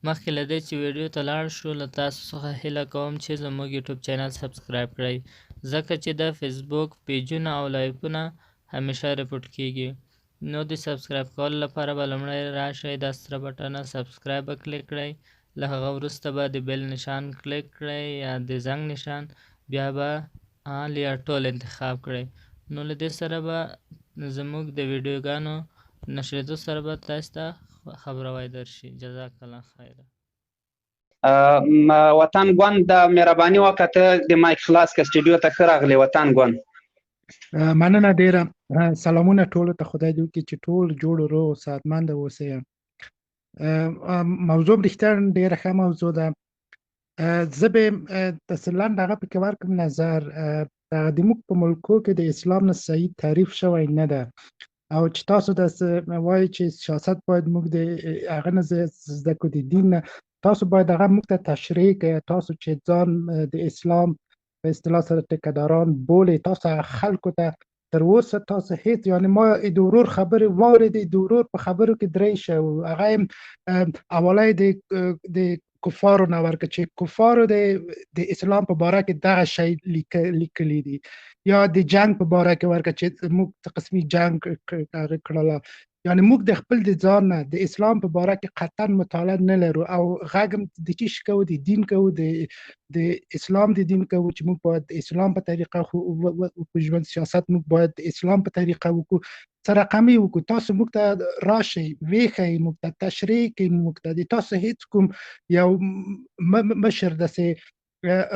مخکې له دې چې ویډیو ته لاړ شو له تاسو څخه هیله کوم چې زموږ یوټیوب چینل سبسکرایب کړئ ځکه چې د فسبوک پیجونه او لایفونه همیشه رپورټ کیږي نو د سبسکرایب کولو لپاره به لومړی راشئ دا سره بټنه سبسکرایب به کلیک کړئ له هغه وروسته به د بیل نشان کلیک کړئ یا د زنګ نشان بیا به آل یا ټول انتخاب کړئ نو له دې سره به زموږ د ویډیوګانو نشریدو سره به تاسو ته خبروای درشي جزاک الله خیر وطن ګوند د مهرباني وکړه د مایک خلاص ک سټډیو ته ښه راغلی وطن ګوند مننه ډیره سلامونه ټولو ته خدای دې وکړي چې ټول جوړ روغ صحتمند اوسئ موضوع رښتیا ډیره ښه موضوع ده زه به تسلن دغه پکې ورکړم نظر د موږ په ملکو کې د اسلام نه صحیح تعریف شوی نه ده او چې تاسو د وایي چې سیاست باید موږ د هغه نه زده کړو د دین نه تاسو باید هغه موږ ته تشریح کړئ تاسو چې ځان د اسلام په اصطلاح سره ټیکهداران بولئ تاسو خلکو ته تر اوسه تاسو هیڅ یعنی ما د ورور خبرې واورېدې د ورور په خبرو کې درې شو هغه اولای د کفارو نه ورکړه چې کفارو د اسلام په باره کې دغه شی لیکلی دي یا د جنگ په باره کې ورکړه چې موږ قسمي جنگ کړله یعنی موږ د خپل د ځان نه د اسلام په باره کې قطعا مطالعه نه لرو او غږم د چی شکو د دین کوو د اسلام د دین کوو چې موږ باید د اسلام په طریقه په ژوند سیاست موږ باید د اسلام په طریقه وکړو سره رقمي وکړو تاسو موږ ته راشئ ویښئ موږ ته تشریح کړئ موږ ته د تاسو هیڅ کوم یو مشر داسې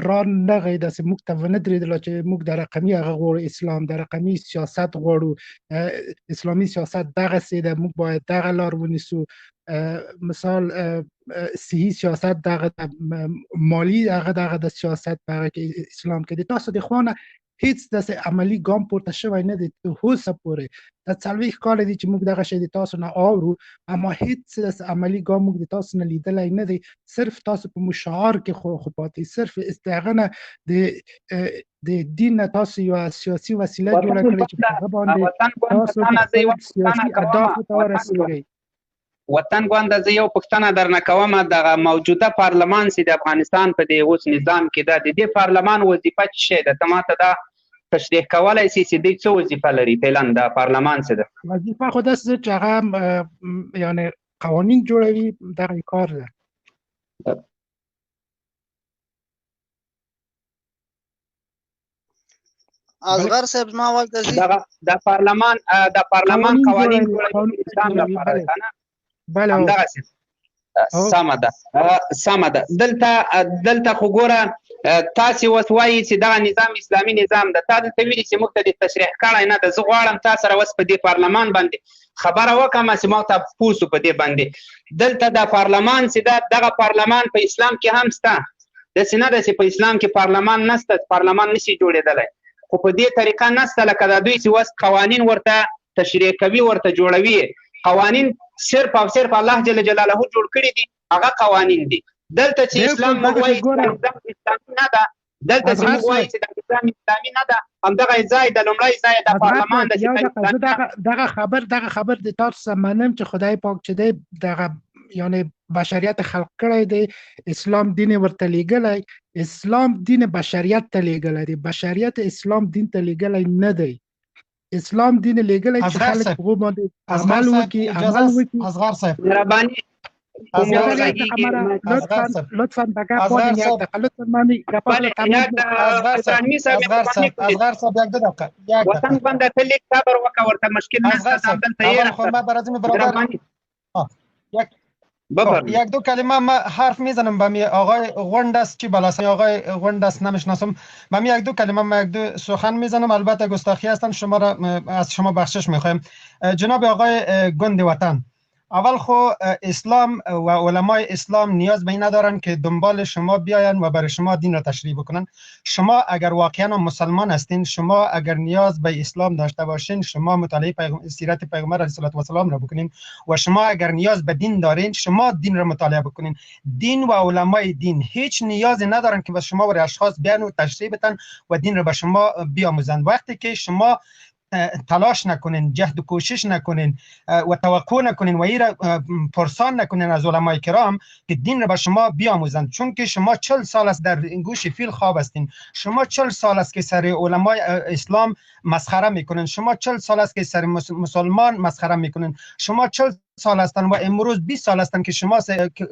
را نغی داسې موږ ته ونه درېدله چې موږ د رقمي هغه غواړو اسلام د رقمي سیاست غواړو اسلامي سیاست دغسې ده موږ باید دغه لار ونیسو مثال صحیح سیاست دغه مالی هغه د سیاست په هغه کې اسلام کې د تاسو د خوا نه هیڅ داسې عملي ګام پورته شوی نه دی تر اوسه پورې دا 40 کاله دي چې موږ دغه شی د تاسو نه اورو اما هیڅ داسې عملي ګام موږ د تاسو نه لیدلی نه دی صرف تاسو په مشعار کې خو پاتې صرف هغه نه د دین نه تاسو یوه سیاسي وسیله جوړه کړې چې په هغه باندې تاسو سیاسي اهدافو ته ورسېږئ وطن ګوند زه یو پوښتنه درنه کوم دغه موجوده پارلمان چې د افغانستان په دې اوس نظام کې ده د دې پارلمان وظیفه څه شی ده ته ماته دا تشریح کولی شي چې دوی څه وظیفه لري فعلا د پارلمان څه ده وظیفه خو داسې ده چې هغه یعنې قوانین جوړوي دغه کار ده اصغر صاحب زما وخت د پارلمان قوانین جوړوي اسلام لپاره کنه بله همدغسې سمه ده دلته خو ګوره تاسې اوس وایي چې دغه نظام اسلامي نظام ده تا دلته ویلي چې موږ ته د تشریح کړی نه ده زه غواړم تا سره اوس په دې پارلمان باندې خبره وکړم چې موږ ته پوه شو په دې باندې دلته د پارلمان چې ده دغه پارلمان په اسلام کې هم شته داسې نه ده چې په اسلام کې پارلمان نشته پارلمان نشي جوړېدلی خو په دې طریقه نشته لکه دا دوی چې اوس قوانین ورته تشریح کوي ورته جوړوي قوانین صرف او صرف الله جل جلاله جوړ کړي دي هغه قوانین دي دلته چې اسلام موږ وایي اسلامي نه ده دلته چې موږ وایي چې د اسلام اسلامي نه ده همدغه ځای د لومړی ځای د پارلمان د دغه خبر د تاسو سره منم چې خدای پاک چې دی دغه یعنی بشریت خلق کړی دی اسلام دین ورته لیږلی اسلام دین بشریت ته لیږلی دی بشریت اسلام دین ته لیږلی نه دی اسلام دین لیږلی چې خلک هغو باندې عمل وکړي اصغر صاحب مهرباني لطفا بگه پایین یک دقیقه لطفا من اصغر صاحب یک دو دقیقه وطن ګوند ته لږ صبر وکړه ورته مشکل نشته دلته یې خو ما برازم برادر یک دو کلمه ما حرف میزنم به می آقای غوندست چی بلاسه آقای غوندست نمیشناسم به می یک دو کلمه ما یک دو سخن میزنم البته گستاخی هستن شما را از شما بخشش میخوایم جناب آقای گند وطن اول خو اسلام و علمای اسلام نیاز به این ندارن که دنبال شما بیاین و برای شما دین را تشریح بکنن شما اگر واقعا مسلمان هستین شما اگر نیاز به اسلام داشته باشین شما مطالعه سیرت پیغمبر علیه السلام را بکنین و شما اگر نیاز به دین دارین شما دین را مطالعه بکنین دین و علمای دین هیچ نیازی ندارن که به شما و اشخاص بیان و تشریح بدن و دین را به شما بیاموزند وقتی که شما تلاش نکنین، جهد و کوشش نکنین و توقع نکنین و این را پرسان نکنین از علمای کرام که دین را به شما بیاموزند، چون که شما 40 سال است در گوش فیل خواب هستین. شما 40 سال است که سر علمای اسلام مسخره میکنین. شما 40 سال است که سر مسلمان مسخره میکنین. شما 40 سال هستن و امروز 20 سال هستن که شما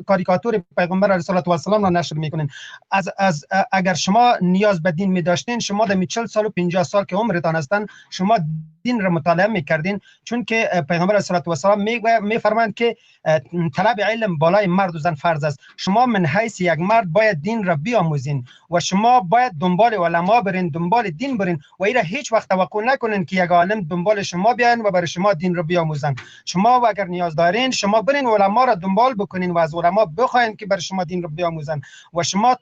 کاریکاتور پیغمبر علیه السلام را نشر میکنین. اگر شما نیاز به دین می داشتین، شما در 40 سال و 50 سال که عمرتان هستن شما دین را مطالعه میکردین، چون که پیغمبر علیه السلام میفرمایند که طلب علم بالای مرد و زن فرض است. شما من حیث یک مرد باید دین را بیاموزین و شما باید دنبال علما برین، دنبال دین برین و این را هیچ وقت توقع نکنین که یک عالم دنبال شما بیاین و برای شما دین را بیاموزن. شما و اگر نیاز دارین شما برین علما را دنبال بکنین و از علما بخواین که برای شما دین را بیاموزن و شما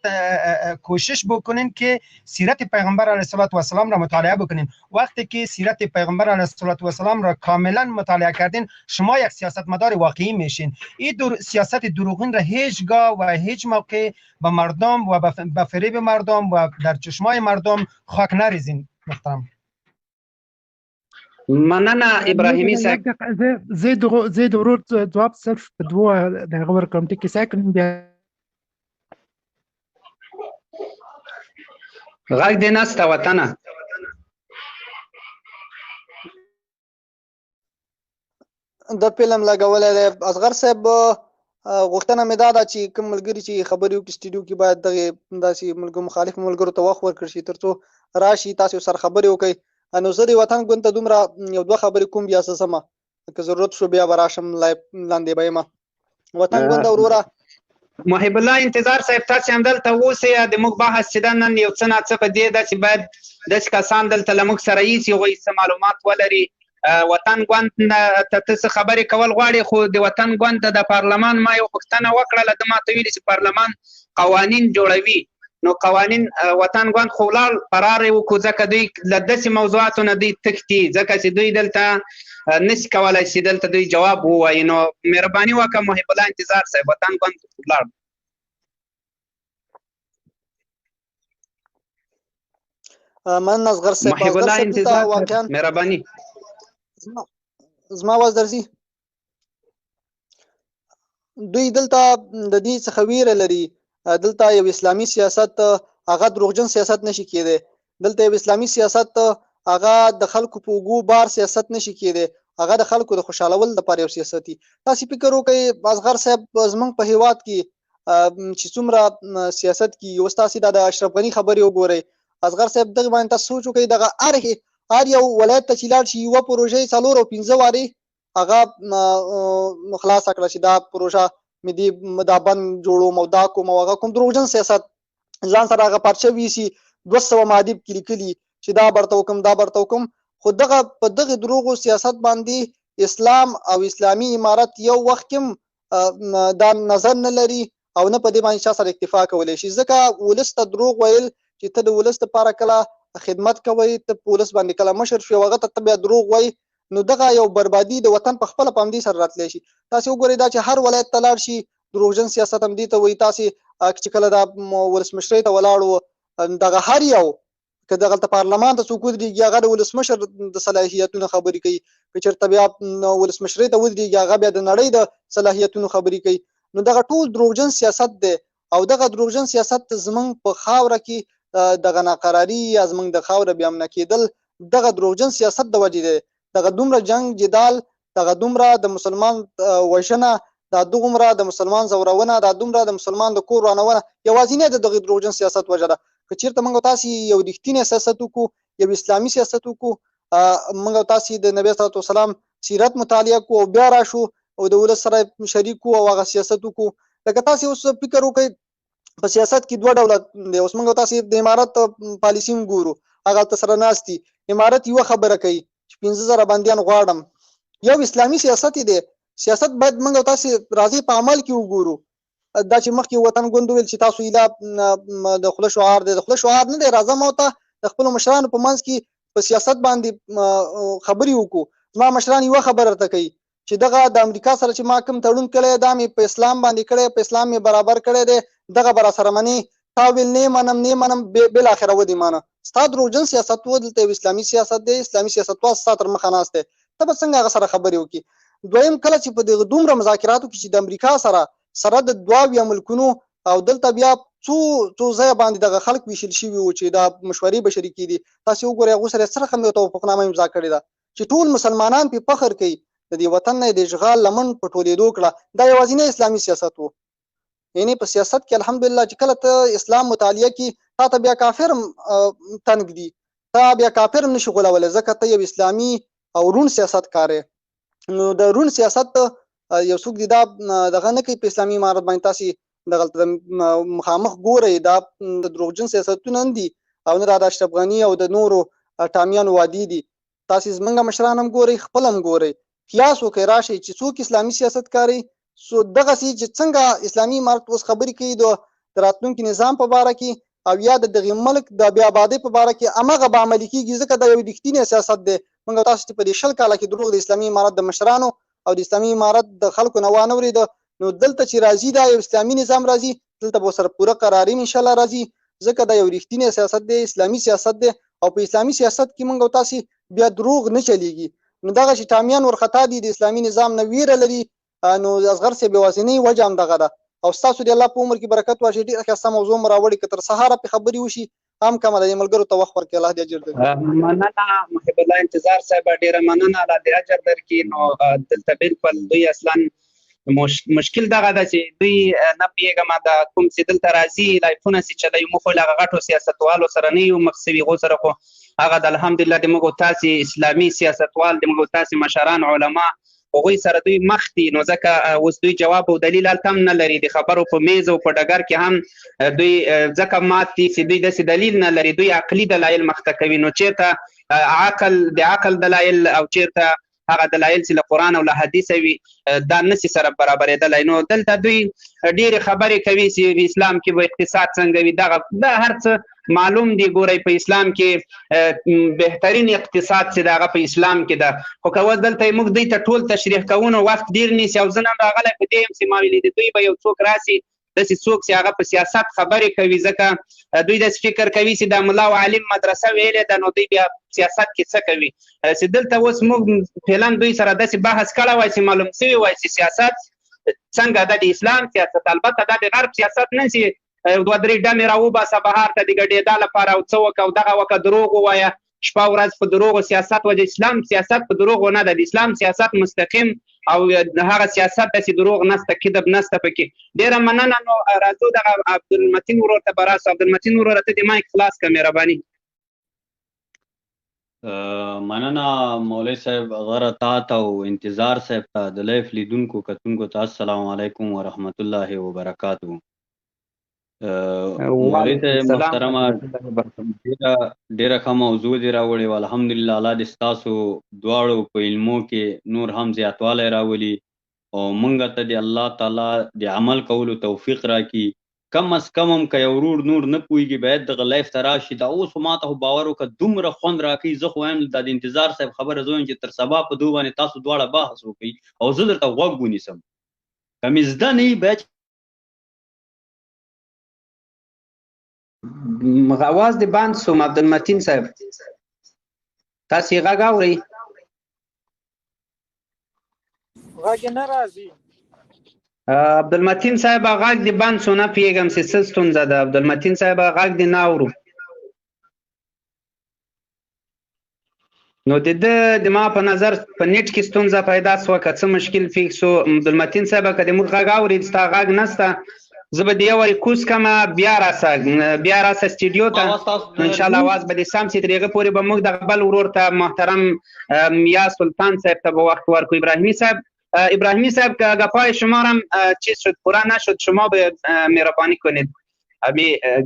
کوشش بکنین که سیرت پیغمبر علیه السلام را مطالعه بکنین. وقتی که سیرت پیغمبر علیه السلام را کاملا مطالعه کردین شما یک سیاستمدار واقعی میشین. این سیاست دروغین را هیچگاه و هیچ موقع به مردم و به فریب مردم و در چشمای مردم خاک نریزین. محترم. مننه ابراهیمی صاحب. زه د ورور ځواب صرف په دوه دغه ورکوم ټکي ساکن بیا غږ دې نسته وطنه. د فلم لګولې ده اصغر صاحب. غوښتنه مې دا ده چې کوم ملګري چې خبرې وکړي سټډیو کې باید دغه داسې مخالف ملګرو ته وخت ورکړي شي ترڅو راشي تاسو سره خبرې وکړي. نو زه د وطن ګوند ته دومره یو دوه خبرې کوم بیا څه سمه که ضرورت شو بیا به راشم لایف لاندې به یم. وطن ګوند وروره محب الله انتظار صاحب تاسې هم دلته اوسئ. د موږ بحث چې ده نن یو څه ناڅه په دې ده چې باید داسې کسان دلته له موږ سره ایسي هغوی څه معلومات ولري. وطن ګوند ته ته څه خبرې کول غواړې خو د وطن ګوند ته د پارلمان ما یو پوښتنه وکړله. ده ماته ویلي چې پارلمان قوانین جوړوي. نو قوانین وطن ګوند خو ولاړ فرار یې وکړو ځکه دوی له داسې موضوعاتو نه دوی تښتي ځکه چې دوی دلته نشي کولی چې دلته دوی جواب ووایي. نو مهرباني وکړه محب الله انتظار صاحب وطن ګوند ولاړ. من اصغر صاحب محب الله انتظار صاحب مهرباني زما واز درځي. دوی دلته د دې څخه ویره لري. دلته یو اسلامي سیاست هغه دروغجن سیاست نشي کېدی. دلته یو اسلامي سیاست هغه د خلکو په اوږو بار سیاست نشي کېدی. هغه د خلکو د خوشحالولو لپاره یو سیاست دی. تاسې فکر وکړئ اصغر صاحب زموږ په هیواد کې چې څومره سیاست کې اوس تاسې دا د اشرف غني خبرې وګورئ. اصغر صاحب دغه باندې تاسو سوچ وکړئ دغه هر یو ولایت ته چې لاړ شي یوه پروژه 4 او 15 وارې هغه خلاصه کړه چې دا پروژه مې دې دا بند جوړوم او دا کوم او هغه کوم دروغجن سیاست ځان سره هغه پارچه ویسي 200 مادب کې لیکلي چې دا برته وکم دا برته وکم. خو دغه په دغه دروغو سیاست باندې اسلام او اسلامي امارت یو وخت کې دا نظر نه لري او نه په دې باندې چا سره اکتفا کولی شي. ځکه ولس ته دروغ ویل چې ته د ولس لپاره کله خدمت کوي ته په ولس باندې کله مشر شو هغه ته بیا دروغ وایي نو دغه یو بربادي د وطن په خپله په همدې سره راتلی شي. تاسې وګورئ دا چې هر ولایت ته لاړ شي دروغجن سیاست هم دې ته وایي. تاسې چې کله دا ولسمشرۍ ته ولاړو دغه هر یو که دغلته پارلمان ته څوک ودرېږي هغه د ولسمشر د صلاحیتونو خبرې کوي. که چېرته بیا ولسمشرۍ ته ودرېږي هغه بیا د نړۍ د صلاحیتونو خبرې کوي. نو دغه ټول دروغجن سیاست دی او دغه دروغجن سیاست زموږ په خاوره کې دغه ناقراري یا زموږ د خاوره بیا امنه کېدل دغه دروغجن سیاست د وجې دی. دغه دومره جنگ جدال دغه دومره د مسلمان وژنه دا دومره د مسلمان زورونه دا دومره د مسلمان د کور ورانونه یوازینی د دغه دروغجن سیاست وجه ده. که چېرته موږ تاسې یو رښتینی سیاست وکړو یو اسلامي سیاست وکړو موږ تاسې د نبي صلی الله علیه وسلم سیرت مطالعه کړو او بیا راشو او د ولس سره شریک کړو او هغه سیاست وکړو. لکه تاسې اوس فکر وکړئ په سیاست کې دوه ډوله دی. اوس موږ تاسې د امارت پالیسي هم ګورو هغه هلته سره ناست دي. امارت یوه خبره کوي چې 15,000 بندیان غواړم. یو اسلامي سیاست دی. سیاست باید موږ تاسې راځي په عمل کې وګورو. دا چې مخکې وطن ګوند ویل چې تاسو ایله د خوله شعار دی. د خوله شعار نه دی. راځه ما ته د خپلو مشرانو په منځ کې په سیاست باندې خبرې وکړو. زما مشران یوه خبره ورته کوي چې دغه د امریکا سره چې ما کوم تړون کړی دا مې په اسلام باندې کړی په اسلام مې برابر کړی دی دغه به راسره منې تا ویل نه منم بالاخره ودی مانه ستا دروغجن سیاست و دلته اسلامي سیاست دی اسلامي سیاست وا ستا تر مخه ناسته ته به څنګه هغه سره خبرې وکړي. دویم کله چې په دغه دومره مذاکراتو کې چې د امریکا سره د دواویا ملکونو او دلته بیا څو ځای باندې دغه خلک ویشل شوي وو چې دا مشورې به شریکې دي. تاسې وګورئ هغو سره څه رقم یو توافقنامه امضا کړې ده چې ټول مسلمانان پرې فخر کوي د دې وطن نه د اشغال لمن په ټولېدو کړه. دا یوازینی اسلامي سیاست و. یعنې په سیاست کې الحمدلله چې کله ته اسلام مطالعه کې تا ته بیا کافر تنګ دي، تا بیا کافر هم نشي غولولی ځکه ته یو اسلامي او رون سیاست کارې. نو د رون سیاست یو څوک دي دا دغه نه کوي په اسلامي امارت باندې. تاسې دغلته مخامخ ګورئ دا د دروغجن سیاستونه نه دي او نه د اشرف غني او د نورو ټامیانو وعدې دي. تاسې زمونږ مشران هم ګورئ، خپل هم ګورئ، قیاس وکړئ راشئ چې څوک اسلامي سیاست کاري دغسې چې څنګه اسلامي امارت اوس خبرې کوي د راتلونکي نظام په باره کې او یا د دغه ملک د بیا آبادۍ په باره کې همغه به عملي کېږي ځکه دا یو رښتینی سیاست دی. موږ تاسو ته په دې 20 کاله کې دروغ د اسلامي امارت د مشرانو او د اسلامي امارت د خلکو نه وانه اورېده. نو دلته چې راځي دا یو اسلامي نظام راځي، دلته به سره پوره قراریم انشاءالله راځي ځکه دا یو رښتینی سیاست دی، اسلامي سیاست دی او په اسلامي سیاست کې موږ تاسې بیا دروغ نه چلیږي. نو دغه چې ټامیان ورخطا دي د اسلامي نظام نه ویره لري، نو اصغر صاحب یوازینۍ وجه هم دغه ده. او ستاسو د الله په عمر کې برکت واچوي. ډېره ښایسته موضوع مو راوړې که تر سهاره پرې خبرې وشي هم کمه ده. ملګرو ته وخت ورکړئ. الله دې اجر درکړي. مننه محب الله انتظار صاحب، ډېره مننه. الله دې اجر درکړي. نو دلته بالکل دوی اصلا مشکل دغه ده چې دوی نه پوهېږم د کوم چې دلته راځي لایفونه چې چلوي موږ خو له هغه غټو سیاستوالو سره نه یو مخ سوي. هغو سره خو هغه د الحمدلله د موږ تاسې اسلامي سیاستوال د موږ تاسې مشران علما هغوی سره دوی مخ دي. نو ځکه اوس دوی جواب او دلیل هلته هم نه لري. د خبرو په میز او په ډګر کې هم دوی ځکه مات دي چې دوی داسې دلیل نه لري. دوی عقلي دلایل مخته کوي. نو چېرته د عقل دلایل او چېرته هغه دلایل چې له قرآن او له حدیث وي دا نسي سره برابرېدلی. نو دلته دوی ډېرې خبرې کوي چې اسلام کې به اقتصاد څنګه وي. دا هر څه معلوم دی. ګورئ په اسلام کې بهترین اقتصاد چې د هغه په اسلام کې ده. خو که اوس دلته موږ دوی ته ټول تشریح کوو وخت ډېر نیسي او زه نن راغلی په دې یم چې ما ویلي دوی به یو څوک راسي داسې څوک چې هغه په سیاست خبرې کوي ځکه دوی داسې فکر کوي چې د ملا او عالم مدرسه ویلې ده نو دوی بیا سیاست کې څه کوي. چې دلته اوس موږ فعلا دوی سره داسې بحث کړی وای چې معلوم شوي وای چې سیاست څنګه ده د اسلام سیاست. البته دا د غرب سیاست نه چې 2-3 ډمې راوباسه بهر ته د ګډېدا لپاره او څه وکړه او دغه وکړه دروغ ووایه شپه ورځ په دروغو سیاست وجه. اسلام سیاست په دروغو نه ده. د اسلام سیاست مستقیم او هغه سیاست داسې دروغ نسته، کذب نسته پکې. ډېره مننه. نو راځو دغه عبدالمتین ورور ته به راسو. عبدالمتین وروره ته د مایک خلاص کړه مهرباني. مننه مولوي صاحب، غره تا ته او انتظار صاحب ته د لایف لیدونکو کتونکو ته السلام علیکم ورحمت الله وبرکاتو. مولوي صاحب محترمه ډېره ښه موضوع دې راوړې وه. الحمدلله الله دې ستاسو دواړو په علمو کې نور هم زیاتوالی راولي او موږ ته د الله تعالی د عمل کولو توفیق راکړي. کم از کم هم که یو ورور نور نه پوهېږي باید دغه لایف ته راشي. دا اوس خو ما ته خو باور وکړه دومره خوند راکوي. زه خو وایم دا د انتظار صاحب خبره زه وایم چې تر سبا په دو باندې تاسو دواړه بحث وکړئ او زه درته غوږ ونیسم. که مې زده نه وي باید آواز دې بند سوم. عبدالمتین صاحب تاسې غږ اورئ؟ غږ نه راځي. عبدالمتین صاحب غږ دې بند سو. نه پوهېږم چې څه ستونزه ده. عبدالمتین صاحب غږ دې نه اورو. نو د ما په نظر په نیټ کې ستونزه پیدا سوه که څه مشکل فیکس سو. عبدالمتین صاحب که د موږ غږ اوري ستا غږ نسته زه به د یو وارې کوز کړمه بیا راسه سټوډیو ته انشاءالله اواز به دې سم سي. تر هغې پورې به موږ دغه بل ورور ته محترم یا سلطان صاحب ته به وقت ورکو. ابراهیمی صاحب که گپای شما را چیز شد پورا نشد شما به مهربانی کنید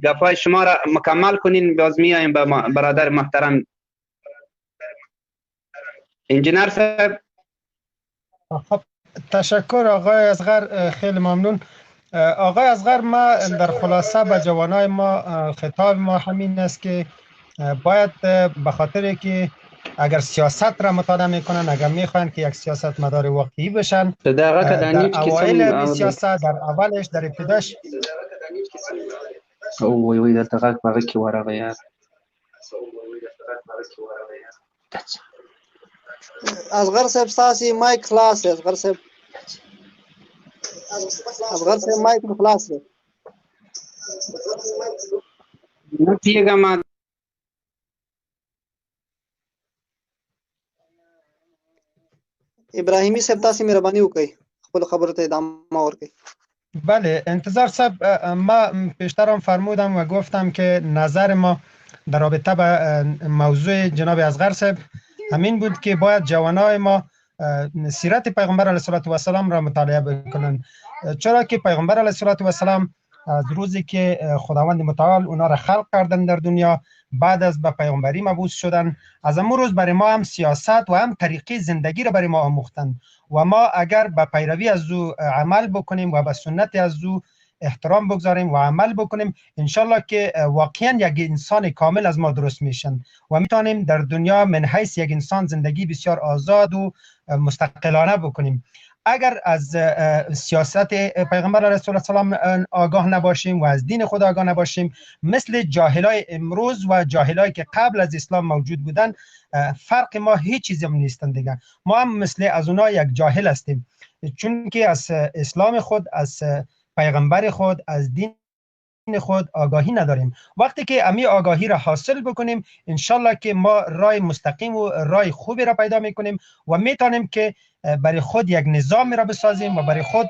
گپای شما را مکمل کنین باز میاییم به برادر محترم انجینر صاحب. خب تشکر آقای اصغر، خیلی ممنون. آقای اصغر، ما در خلاصه به جوانای ما خطاب ما همین است که باید به خاطر که اگر سیاست را مطالعه میکنن، اگر میخوان که یک سیاست مدار واقعی بشن، در اوایل سیاست، در اولش، در ابتداش او وای دلته غږ په غږ کې ورغی یار اصغر صاحب ستاسې مایک خلاص دی اصغر صاحب مایک مو خلاص دی نه پوهېږم ابراهیمی صاحب تاسې مهرباني وکړئ خپل خبرو ته ادامه ورکړئ. بله انتظار صاحب، ما پیشترم فرمودم و گفتم که نظر ما در رابطه به موضوع جناب اصغر صاحب همین بود که باید جوانای ما سیرت پیغمبر علیه السلام را مطالعه بکنن، چرا که پیغمبر علیه السلام از روزی که خداوند متعال اونا را خلق کردن در دنیا، بعد از به پیغمبری مبعوث شدن، از امون روز برای ما هم سیاست و هم طریقه زندگی را برای ما آموختن و ما اگر به پیروی از او عمل بکنیم و به سنت از او احترام بگذاریم و عمل بکنیم، انشالله که واقعا یک انسان کامل از ما درست میشن و میتونیم در دنیا من حیث یک انسان زندگی بسیار آزاد و مستقلانه بکنیم. اگر از سیاست پیغمبر علیه السلام آگاه نباشیم و از دین خود آگاه نباشیم، مثل جاهلای امروز و جاهلایی که قبل از اسلام موجود بودن، فرق ما هیچ چیزی هم نیستن دیگه. ما هم مثل از اونا یک جاهل هستیم، چون که از اسلام خود، از پیغمبر خود، از دین خود آگاهی نداریم. وقتی که امی آگاهی را حاصل بکنیم، انشالله که ما رای مستقیم و رای خوبی را پیدا میکنیم و میتونیم که برای خود یک نظام را بسازیم و برای خود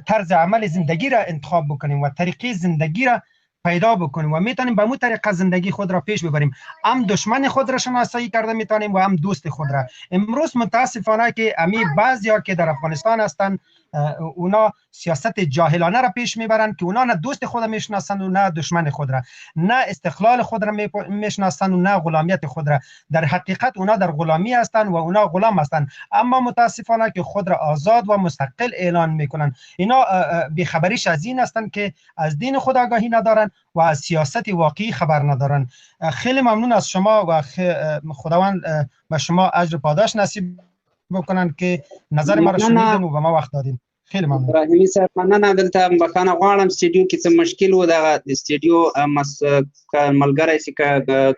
طرز عمل زندگی را انتخاب بکنیم و طریقه زندگی را پیدا بکنیم و میتونیم به مو طریقه زندگی خود را پیش ببریم. هم دشمن خود را شناسایی کرده میتونیم و هم دوست خود را. امروز متاسفانه که امی بعضیا که در افغانستان هستند، اونا سیاست جاهلانه را پیش میبرند که اونا نه دوست خود را میشناسند و نه دشمن خود را، نه استقلال خود را میشناسند و نه غلامیت خود را. در حقیقت اونا در غلامی هستند و اونا غلام هستند، اما متاسفانه که خود را آزاد و مستقل اعلان میکنند. اینا بیخبریش از این هستند که از دین خود آگاهی ندارند و از سیاست واقعی خبر ندارند. خیلی ممنون از شما و خداوند به شما اجر پاداش نصیب بکنن که نظر ما را شنیدین و به ما وقت دادین. خیلی ممنون. ابراهیمي صاحب مننه. دلته بخښنه غواړم سټډیو کې څه مشکل و، دغه سټډیو ملګری چې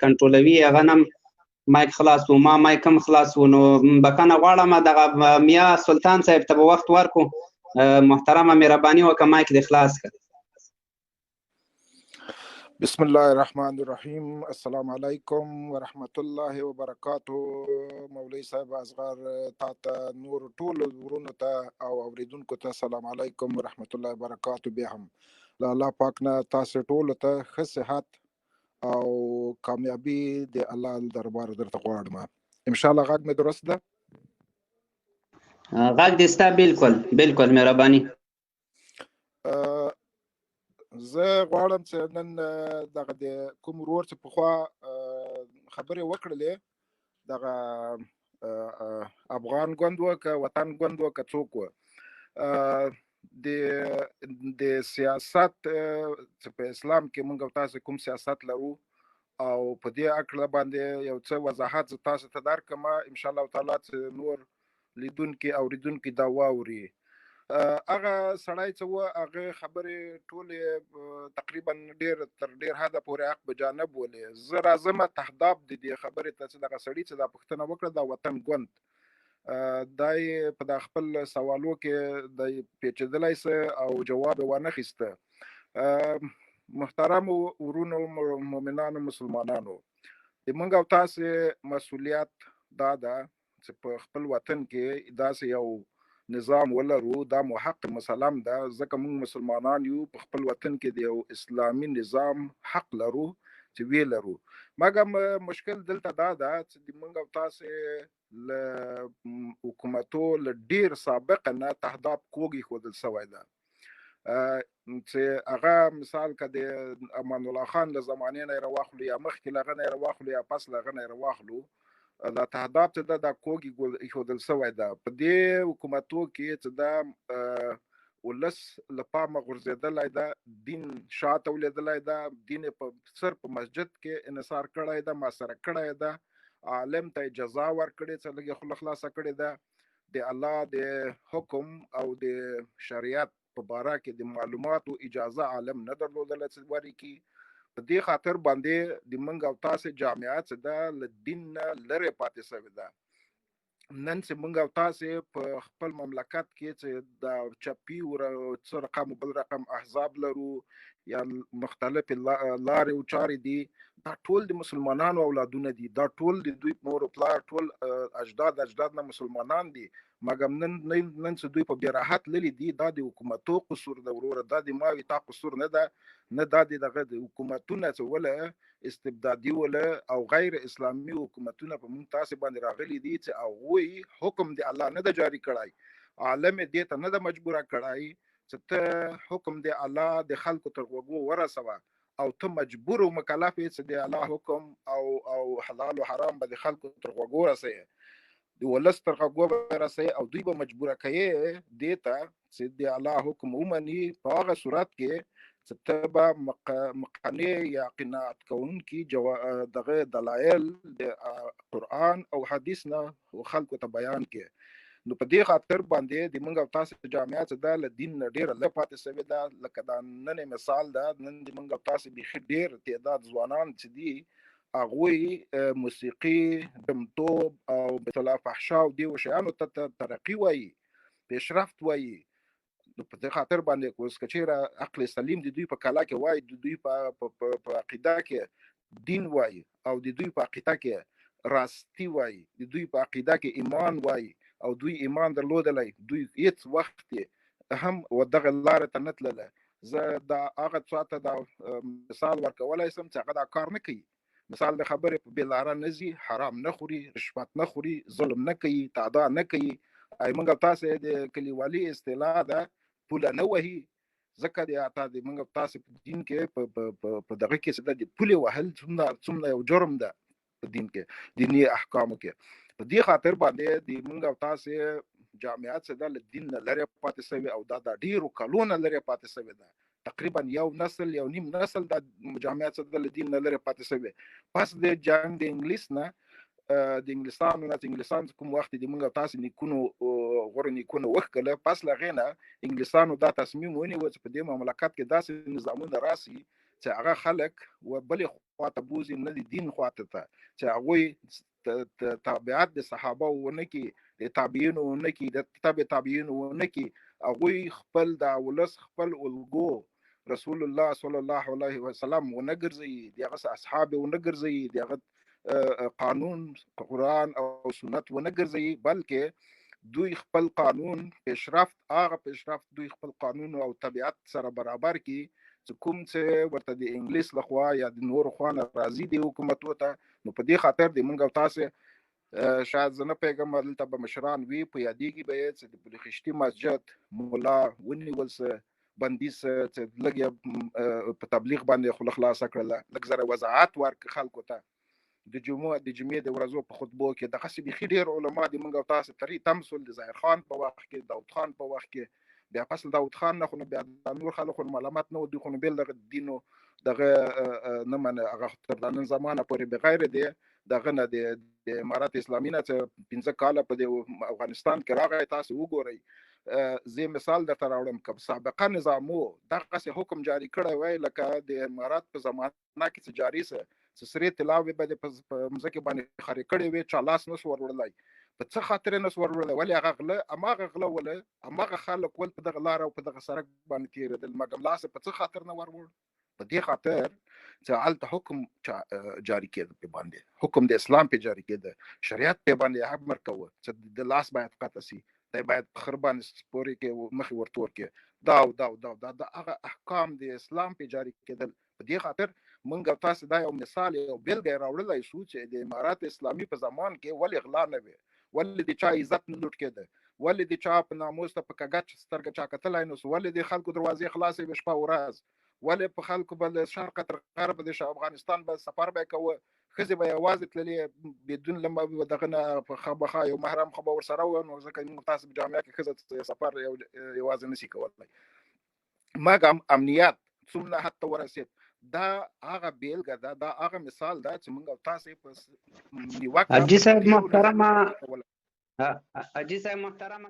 کنټرولوي هغه نم مایک خلاص و، ما مایک هم خلاص و، نو بخښنه غواړم. دغه میا سلطان صاحب ته به وخت ورکو. محترمه مهرباني وکړه مایک دې خلاص کړه. بسم الله الرحمن الرحیم. السلام علیکم ورحمت الله وبرکاته. مولوی صاحب اصغر تا ته نور ټول ورونو ته او اوریدونکو ته سلام علیکم ورحمت الله وبرکاته. بیا هم له الله پاک نه تاسو ټول ته ښه صحت او کامیابی د الله دربار درته غواړم. ان شاء الله غږ مې درست ده؟ غږ دې ستا بالکل مهرباني. زه غواړم چې نن دغه د کوم ورور چې پخوا خبرې وکړلې، دغه افغان ګوند و که وطن ګوند و که څوک و، د سیاست چې په اسلام کې موږ او تاسو کوم سیاست لرو او په دې اړه باندې یو څه وضاحت زه تاسو ته درکړم ان شاء الله تعالی چې نور لیدونکي اوریدونکي دا واوري. هغه سړی چې و هغه خبرې ټولې تقریبا تر ډیر حده پورې حق بجانب ولې. زه راځم تهداب د دې خبرې ته چې دغه سړي چې دا پوښتنه وکړه دا وطن ګوند دا په د خپل سوالو کې د پیچیدلی څه او جواب ونه خیسته. محترم ورونو مؤمنانو مسلمانانو، د موږ او تاسو مسؤلیت دا ده چې په خپل وطن کې داسې یو نظام ولرو. دا محق مسلم ده، ځکه موږ مسلمانان یو، په خپل وطن کې د یو اسلامي نظام حق لرو چې وی لرو. مګر مشکل دلته دا ده چې د موږ او تاسو له حکومتو له ډیر سابق نه تهداب کوږي ښودل شوی ده، چې هغه مثال که د امان الله خان له زمانې نه راواخلو یا مخکې له هغه نه راواخلو یا پس له هغه نه راواخلو، دا تهداب چې دا کوږي ایښودل شوی ده. په دې حکومتو کې چې دا ولس له پامه غورځېدلی ده، دین شاته ولیدلی ده، دین په صرف په مسجد کې انحصار کړی ده، محاصره کړی ده، عالم ته جزا ورکړې چې لږ خوله خلاصه کړې ده، د الله د حکم او د شریعت په باره کې د معلوماتو اجازه عالم نه درلودله چې ورکړي. په دې خاطر باندې د موږ او تاسې جامعه چې ده له دین نه لرې پاتې شوې ده. نن چې موږ او تاسې په خپل مملکت کې چې د چپي څه رقم بل رقم احزاب لرو یا مختلف لارې او چارې دي، دا ټول د مسلمانانو اولادونه دي، دا ټول د دوی مور او پلار ټول اجداد نه مسلمانان دي. مګر نن چې دوی په بې راحت لري دي، دا د حکومتو قصور ده وروره، دا د ما وي تا قصور نه ده، نه دا د دغه د حکومتونه چې وله استبدادي وله او غیر اسلامي حکومتونه په موږ تاسې باندې راغلي دي چې هغوی حکم د الله نه ده جاري کړی، عالم یې دې ته نه ده مجبوره کړی چې ته حکم د الله د خلکو تر غوږو ورسوه او ته مجبور او مکلف یې چې د الله حکم او حلال او حرام به د خلکو تر غوږو رسوي، د ولس تر غوږو به رسوي او دوی به مجبوره کوي دې ته چې د الله حکم ومني په هغه صورت کې چې ته به مقنع یا قناعت کوونکي دغه دلایل د قرآن او حدیث نه خلکو ته بیان کړي. نو په دې خاطر باندې د موږ او تاسې جامعه چې ده له دین نه ډېره لږ پاتې شوې ده. لکه دا نن مثال ده، نن د موږ او تاسې بیخي ډېر تعداد ځوانان چې دي هغوی موسیقي، دمتوب او بیت الفحشا او دې شیانو ته ترقي وایي، پیشرفت وایي. نو په دې خاطر باندې اوس که چېرې عقل سلیم د دوی په کلا کې وایي، د دوی په عقیده کې دین وایي او د دوی په عقیده کې راستی وایي، د دوی په عقیده کې ایمان وایي او دوی ایمان درلودلی، دوی هیڅ وخت هم دغه لارې ته نه تلله. زه دا هغه چاته دا مثال ورکولی شم چې هغه دا کار نه کوي. مثال د خبرې په بې لاره نه ځي، حرام نه خوري، رشوت نه خوري، ظلم نه کوي، تعدا نه کوي. موږ تاسې د کلیوالي اصطلاح ده پوله نه وهي، ځکه د موږ تاسې په دین کې په دغه کې چې د پولې وهل څومره یو جرم ده په دین کې، دیني احکامو کې. په دې خاطر باندې د موږ او تاسې جامعه چې ده له دین نه لرې پاتې شوې او دا د ډېرو کلونو لرې پاتې شوې ده. تقریبا یو نسل یو نیم نسل د جامعه چې ده له دین نه لرې پاتې شوې. پس د جنګ د انګلیس نه د انګلستان نه چې انګلستان کوم وخت د موږ او تاسې نیکونو غوره نیکونو وښکله، پس له هغې نه انګلستانو دا تصمیم ونیوه چې په دې مملکت کې داسې نظامونه راسي چې هغه خلک بلې خواته بوځي، نه د دین خواته ته، چې هغوی تابعات د صحابه ونه کړي، د تابعینو ونه کړي، د تابعینو ونه کړي، هغوی خپل د ولس خپل الګو رسول الله صلی الله علیه وسلم ونه ګرځوي، د هغه اصحاب ونه ګرځوي، د هغه قانون قرآن او سنت ونه ګرځوي، بلکې دوی خپل قانون پیشرفت دوی خپل قانون او طبیعت سره برابر کی چې کوم چې ورته د انګلیس لخوا یا د نورو خوا نه راځي د حکومتو ته. نو په دې خاطر د موږ او تاسې شاید زه نه پوهېږم دلته به مشران وي، په یادېږي به یې چې د پلخشتي مسجد مولا ونیول سه، بندي سه، چې لږ یې په تبلیغ باندې خوله خلاصه کړله، لږ زره وضاحت ورکړه خلکو ته. د جمعې د ورځو په خطبو کې دغسې بیخي ډېر علما د موږ او تاسې ترې تم شول، د ظاهر خان په وخت کې، داود خان په وخت کې، بیا پس داود خان نه خو نو بیا د نور خلکو ملامت نه و، دوی خو نو بېل دغه دینو دغه نه منه، هغه تر دا نن زمانه پورې بغیر د دغه نه د امارت اسلامي نه چې 15 کاله په د افغانستان کې راغی. تاسې وګورئ، زه مثال درته راوړم، که سابقه نظامو دغسې حکم جاري کړی وای لکه د امارت په زمانه کې چې جاري سه چې سرې طلاوې به په مځکې باندې خرې کړې وې، چا لاس نه سو ور وړلی، په څه خاطر نه سو ور وړلی؟ ولې هغه غله هماغه غله وله، هماغه خلک ول په دغه لاره او په دغه سړک باندې تېرېدل، مګر لاس په څه خاطر نه ور وړ؟ په دې خاطر چې هلته حکم جاري کېده، په باندې حکم د اسلام په جاري کېده، شریعت په باندې امر کوه چې د لاس باید قطع سي، دی باید په خر باندې سپورې کې مخې ورته ورکړي، دا هغه احکام د اسلام په جاري کېدل. په دې خاطر موږ او تاسې دا یو مثال یو بیلګه راوړلی شو چې د امارت اسلامي په زمان کې ولې غلا نه وي، ولې د چا عزت نه لوټ کېده، ولې د چا په ناموس ته په کږه سترګه چا کتلی نه سو، ولې د خلکو دروازې خلاصې وې شپه ورځ، ولې په خلکو به له شرقه تر غربه د افغانستان به سفر به یې کوه، ښځې به یوازې تللې بدون له دغه نه په خامخا یو محرم خو به ورسره و، نو ځکه موږ تاسې په جامعه کې ښځه سفر یوازې نشي کولی. مګر امنیت څومره حد ته ورسېد، دا هغه بیلګه ده، دا هغه مثال ده چې موږ او تاسې په نیوکه حاجي صاحب محترمه